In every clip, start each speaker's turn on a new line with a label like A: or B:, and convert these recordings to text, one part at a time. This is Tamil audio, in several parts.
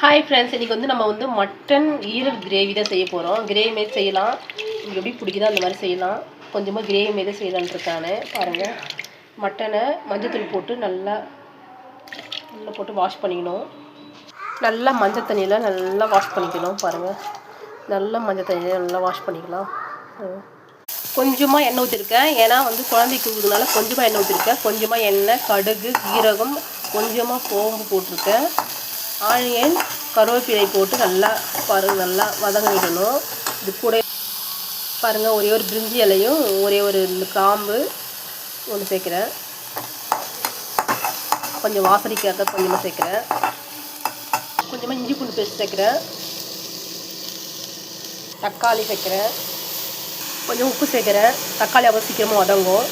A: ஹாய் ஃப்ரெண்ட்ஸ், இன்றைக்கி வந்து நம்ம வந்து மட்டன் ஈரல் கிரேவி தான் செய்ய போகிறோம். கிரேவி மாரி செய்யலாம், உங்களுக்கு எப்படி பிடிக்குதோ அந்த மாதிரி செய்யலாம். கொஞ்சமாக கிரேவி மாரி தான் செய்யலான்ட்ருக்கானு பாருங்கள். மட்டனை மஞ்சத்தூள் போட்டு நல்லா போட்டு வாஷ் பண்ணிக்கணும். நல்லா மஞ்சள் தண்ணியில் நல்லா வாஷ் பண்ணிக்கணும். பாருங்கள், நல்லா மஞ்சள் தண்ணியில் நல்லா வாஷ் பண்ணிக்கலாம். கொஞ்சமாக எண்ணெய் ஊற்றிருக்கேன், ஏன்னா வந்து குழந்தைக்கு ஊதுனால கொஞ்சமாக எண்ணெய் ஊற்றிருக்கேன். கொஞ்சமாக எண்ணெய், கடுகு, சீரகம், கொஞ்சமாக சோம்பு போட்டிருக்கேன். ஆனியன், கருவேப்பிலை போட்டு நல்லா பாருங்கள், நல்லா வதங்க விடணும். இது கூட பாருங்கள், ஒரே ஒரு பிரிஞ்சி இலையும் ஒரே ஒரு கிராம்பு ஒன்று சேர்க்குறேன். கொஞ்சம் வாசனைக்காக கொஞ்சமாக சேர்க்குறேன். கொஞ்சமாக இஞ்சி பூண்டு பேஸ்ட் சேர்க்குறேன். தக்காளி சேர்க்குறேன். கொஞ்சம் உப்பு சேர்க்குறேன். தக்காளி அவ்வளோ சீக்கிரமாக வதங்கும்.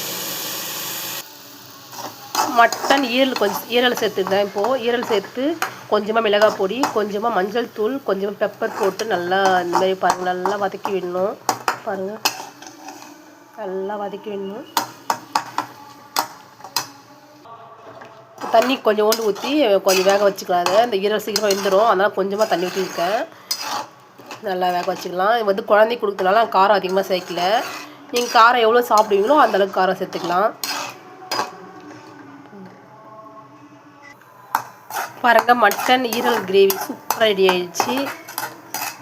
A: மட்டன் ஈரல் சேர்த்துருந்தேன். இப்போது ஈரல் சேர்த்து கொஞ்சமாக மிளகாய் பொடி, கொஞ்சமாக மஞ்சள் தூள், கொஞ்சமாக பெப்பர் போட்டு நல்லா இந்த மாதிரி பாருங்கள், நல்லா வதக்கி விடணும். பாருங்கள், நல்லா வதக்கி விடணும். தண்ணி கொஞ்சோண்டு ஊற்றி கொஞ்சம் வேக வச்சுக்கலாம். அதை இந்த ஈரல் சீக்கிரமாக வெந்துடும், அதனால் கொஞ்சமாக தண்ணி ஊற்றிருக்கேன். நல்லா வேக வச்சுக்கலாம். இது வந்து குழந்தைக்கு கொடுத்தனால காரம் அதிகமாக சேர்க்கல. நீங்கள் காரம் எவ்வளோ சாப்பிடுவீங்களோ அந்தளவுக்கு காரம் சேர்த்துக்கலாம். பாருங்கள், மட்டன் ஈரல் கிரேவி சூப்பராக ரெடி ஆயிடுச்சு.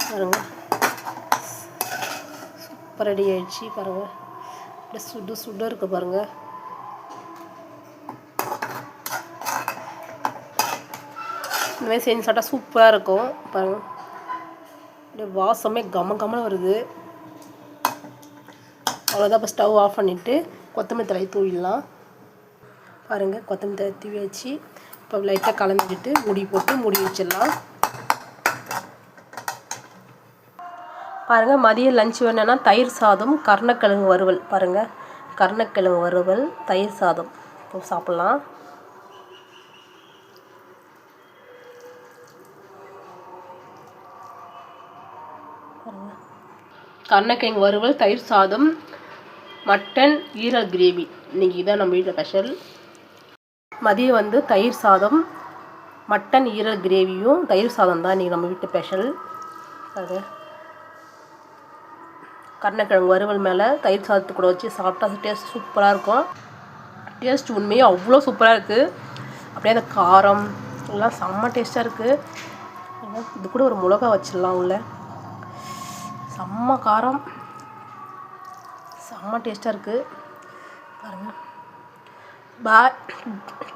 A: பாருங்கள், சூப்பராக ரெடி ஆயிடுச்சு. பாருங்கள், அப்படியே சுடு சுடு இருக்குது. பாருங்கள், இந்த மாதிரி செஞ்சு சாப்பிட்டா சூப்பராக இருக்கும். பாருங்கள், அப்படியே வாசமே கம வருது. அவ்வளோதான். இப்போ ஸ்டவ் ஆஃப் பண்ணிவிட்டு கொத்தமல்லி தழை தூவிடலாம். பாருங்கள், கொத்தமல்லி தழை தூவி வச்சு இப்போ லைட்டாக கலந்துக்கிட்டு மூடி வச்சிடலாம். பாருங்கள், மதியம் லஞ்ச் வேணுன்னா தயிர் சாதம், கருணக்கிழங்கு வறுவல். பாருங்கள், கருணக்கிழங்கு வறுவல், தயிர் சாதம் இப்போ சாப்பிட்லாம். கருணக்கிழங்கு வறுவல், தயிர் சாதம், மட்டன் ஈரல் கிரேவி. இன்றைக்கி இதான் நம்ம வீட்டில் ஸ்பெஷல். மதியம் வந்து தயிர் சாதம், மட்டன் ஈரல் கிரேவியும் தயிர் சாதம் தான் இன்றைக்கி நம்ம வீட்டு ஸ்பெஷல். அது கருணக்கிழங்கு வறுவல் மேலே தயிர் சாதத்து கூட வச்சு சாப்பிட்டா டேஸ்ட் சூப்பராக இருக்கும். டேஸ்ட் உண்மையாக அவ்வளோ சூப்பராக இருக்குது. அப்படியே அந்த காரம் எல்லாம் செம்ம டேஸ்ட்டாக இருக்குது. இது கூட ஒரு மிளகா வச்சிடலாம் உள்ள. செம்ம காரம், செம்ம டேஸ்ட்டாக இருக்குது. பாருங்கள்.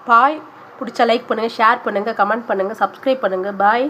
A: பாய். பிடிச்சா லைக் பண்ணுங்கள், ஷேர் பண்ணுங்கள், கமெண்ட் பண்ணுங்கள், சப்ஸ்கிரைப் பண்ணுங்கள். பாய்.